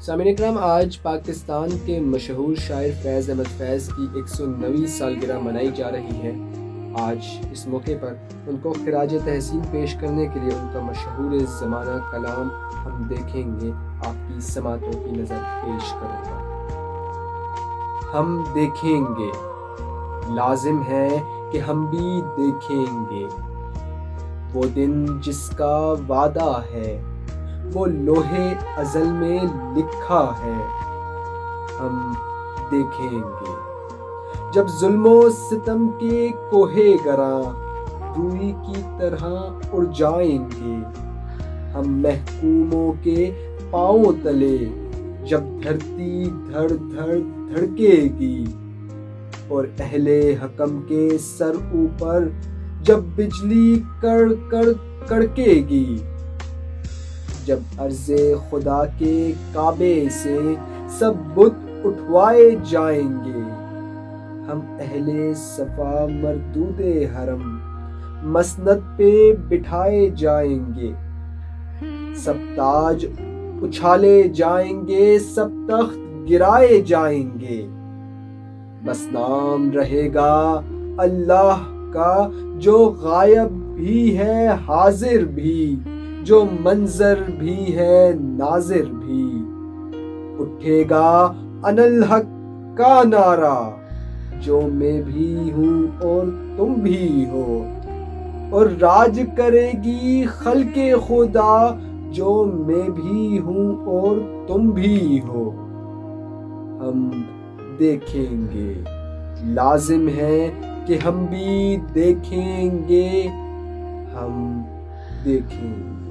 سامعین اکرام، آج پاکستان کے مشہور شاعر فیض احمد فیض کی 109ویں سالگرہ منائی جا رہی ہے۔ آج اس موقع پر ان کو خراج تحسین پیش کرنے کے لیے ان کا مشہور زمانہ کلام ہم دیکھیں گے آپ کی سماعتوں کی نظر پیش کروں گا۔ ہم دیکھیں گے، لازم ہے کہ ہم بھی دیکھیں گے، وہ دن جس کا وعدہ ہے وہ لوحے ازل میں لکھا ہے۔ ہم دیکھیں گے جب ظلم و ستم کے کوہ گراں روئی کی طرح اڑ جائیں گے، ہم محکوموں کے پاؤں تلے جب دھرتی دھڑ دھڑ دھڑکے گی، اور اہل حکم کے سر اوپر جب بجلی کڑ کڑ کڑکے گی، جب عرض خدا کے کعبے سے سب بت اٹھوائے جائیں گے، ہم اہل صفا مردود حرم مسند پہ بٹھائے جائیں گے، سب تاج اچھالے جائیں گے، سب تخت گرائے جائیں گے، بس نام رہے گا اللہ کا جو غائب بھی ہے حاضر بھی، جو منظر بھی ہے ناظر بھی۔ اٹھے گا انا الحق کا نعرہ جو میں بھی ہوں اور تم بھی ہو، اور راج کرے گی خلق خدا جو میں بھی ہوں اور تم بھی ہو۔ ہم دیکھیں گے، لازم ہے کہ ہم بھی دیکھیں گے، ہم دیکھیں گے۔